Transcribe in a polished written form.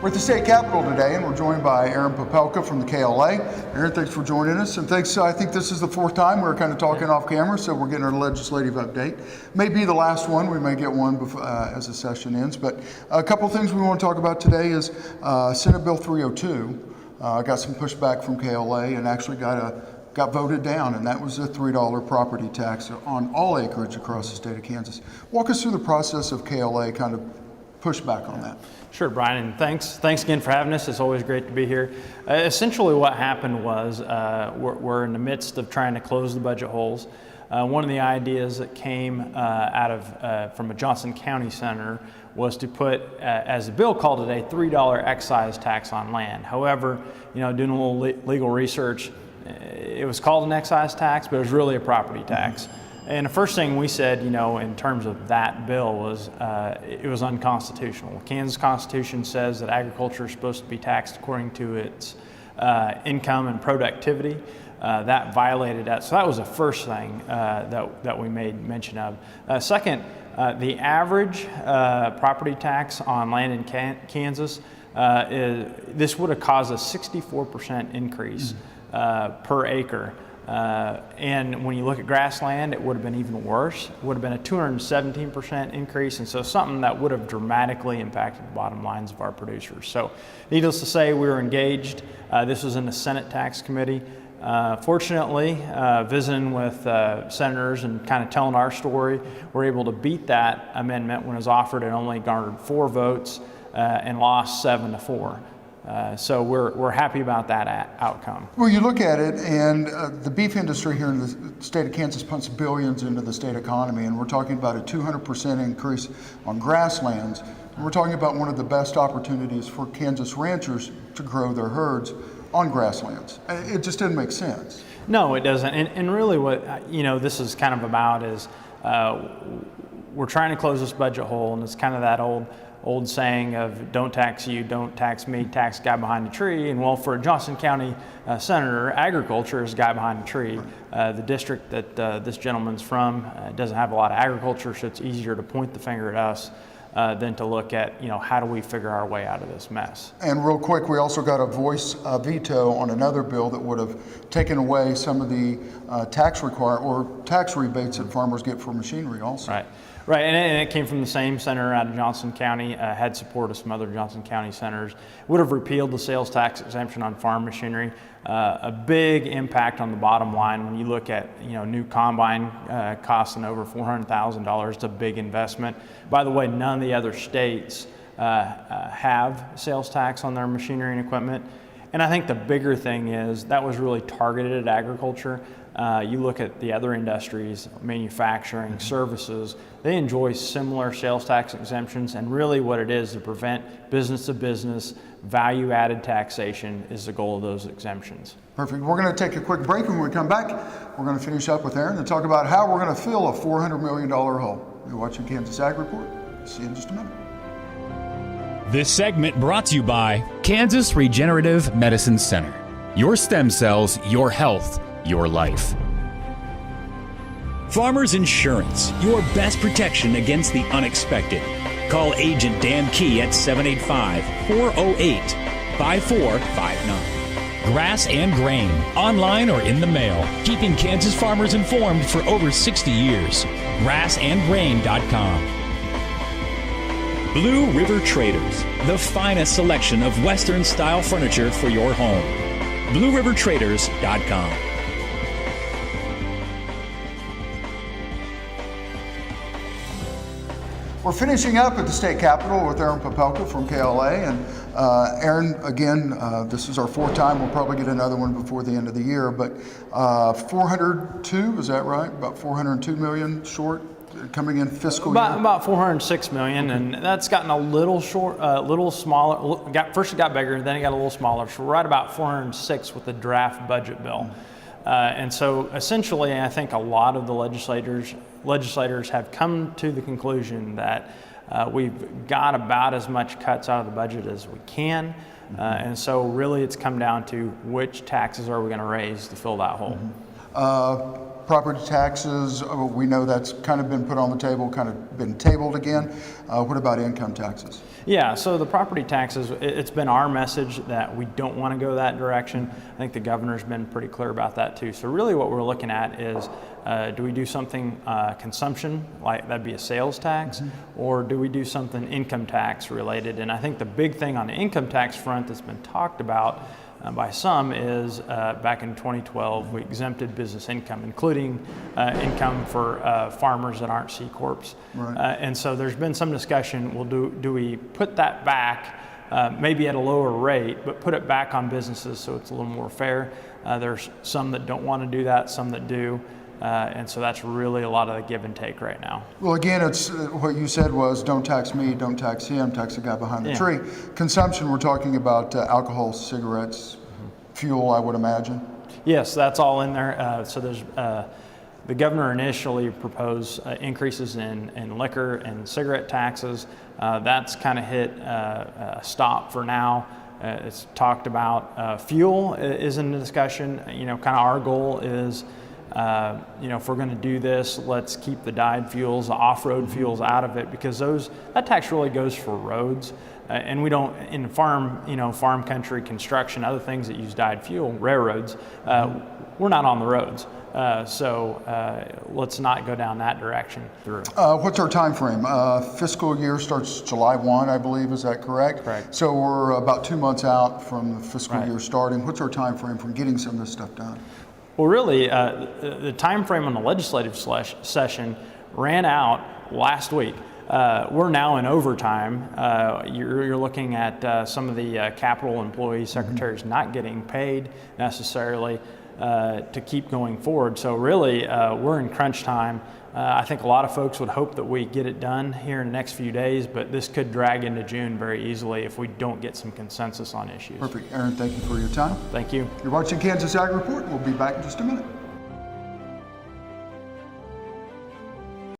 We're at the state capitol today, and we're joined by Aaron Popelka from the KLA. Aaron, thanks for joining us, and thanks. I think this is the fourth time we're kind of talking off camera, so we're getting our legislative update. May be the last one. We may get one before, as the session ends. But a couple things we want to talk about today is Senate Bill 302 got some pushback from KLA and actually got voted down, and that was a $3 property tax on all acreage across the state of Kansas. Walk us through the process of KLA kind of pushback on that. Sure, Brian, and thanks again for having us. It's always great to be here. Essentially what happened was we're in the midst of trying to close the budget holes. One of the ideas that came from a Johnson County senator was to put, as the bill called it, a $3 excise tax on land. However, doing a little legal research, it was called an excise tax, but it was really a property tax. And the first thing we said, in terms of that bill was it was unconstitutional. The Kansas Constitution says that agriculture is supposed to be taxed according to its income and productivity. That violated that. So that was the first thing that we made mention of. Second, the average property tax on land in Kansas, this would have caused a 64% increase per acre. And when you look at grassland, it would have been even worse. It would have been a 217% increase, and so something that would have dramatically impacted the bottom lines of our producers. So needless to say, we were engaged. This was in the Senate Tax Committee. Fortunately, visiting with senators and kind of telling our story, we're able to beat that amendment when it was offered. It only garnered 4 votes and lost 7-4. So we're happy about that outcome. Well, you look at it, and the beef industry here in the state of Kansas pumps billions into the state economy, and we're talking about a 200% increase on grasslands. And we're talking about one of the best opportunities for Kansas ranchers to grow their herds on grasslands. It just didn't make sense. No, it doesn't. And really what this is kind of about is we're trying to close this budget hole, and it's kind of that old saying of don't tax you, don't tax me, tax guy behind the tree. And well, for a Johnson County senator, agriculture is the guy behind the tree. The district that this gentleman's from doesn't have a lot of agriculture, so it's easier to point the finger at us than to look at, how do we figure our way out of this mess. And real quick, we also got a voice veto on another bill that would have taken away some of the tax rebates that farmers get for machinery also. Right, and it came from the same senator out of Johnson County, had support of some other Johnson County senators. Would have repealed the sales tax exemption on farm machinery. A big impact on the bottom line when you look at new combine costing over $400,000. It's a big investment. By the way, none of the other states have sales tax on their machinery and equipment. And I think the bigger thing is that was really targeted at agriculture. You look at the other industries, manufacturing, services, they enjoy similar sales tax exemptions, and really what it is to prevent business-to-business value-added taxation is the goal of those exemptions. Perfect. We're going to take a quick break, and when we come back, we're going to finish up with Aaron and talk about how we're going to fill a $400 million hole. You're watching Kansas Ag Report. See you in just a minute. This segment brought to you by Kansas Regenerative Medicine Center. Your stem cells, your health, your life. Farmers Insurance, your best protection against the unexpected. Call Agent Dan Key at 785-408-5459. Grass and Grain, online or in the mail, keeping Kansas farmers informed for over 60 years. grassandgrain.com. Blue River Traders, the finest selection of Western-style furniture for your home. BlueRiverTraders.com. We're finishing up at the state capitol with Aaron Popelka from KLA. And Aaron, again, this is our 4th time. We'll probably get another one before the end of the year. But 402, is that right? About 402 million short coming in fiscal year? About 406 million, and that's gotten a little short, a little smaller. First it got bigger, then it got a little smaller. So we're right about 406 with the draft budget bill. And so essentially, I think a lot of the legislators have come to the conclusion that we've got about as much cuts out of the budget as we can. And so really it's come down to which taxes are we going to raise to fill that hole. Property taxes, we know that's kind of been put on the table, kind of been tabled again. What about income taxes? Yeah, so the property taxes, it's been our message that we don't want to go that direction. I think the governor's been pretty clear about that too. So really what we're looking at is, do we do something consumption, like that'd be a sales tax, or do we do something income tax related? And I think the big thing on the income tax front that's been talked about by some is back in 2012 we exempted business income, including income for farmers that aren't C Corps. Right. And so there's been some discussion, well, do we put that back maybe at a lower rate, but put it back on businesses so it's a little more fair? There's some that don't want to do that, some that do. And so that's really a lot of the give and take right now. Well, again, it's what you said was don't tax me, don't tax him, tax the guy behind the tree. Consumption, we're talking about alcohol, cigarettes, fuel, I would imagine. Yes, that's all in there. So there's the governor initially proposed increases in liquor and cigarette taxes. That's kind of hit a stop for now. It's talked about fuel is in the discussion. You know, kind of our goal is, you know, if we're going to do this, let's keep the dyed fuels, the off-road fuels out of it, because that tax really goes for roads, and we don't, in farm country, construction, other things that use dyed fuel, railroads, we're not on the roads. So let's not go down that direction through. What's our time frame? Fiscal year starts July 1, I believe. Is that correct? Correct. So we're about 2 months out from the fiscal year starting. What's our time frame from getting some of this stuff done? Well, really, the time frame on the legislative session ran out last week. We're now in overtime. You're looking at some of the Capitol employees, secretaries not getting paid necessarily to keep going forward. So really, we're in crunch time. I think a lot of folks would hope that we get it done here in the next few days, but this could drag into June very easily if we don't get some consensus on issues. Perfect. Aaron, thank you for your time. Thank you. You're watching Kansas Ag Report. We'll be back in just a minute.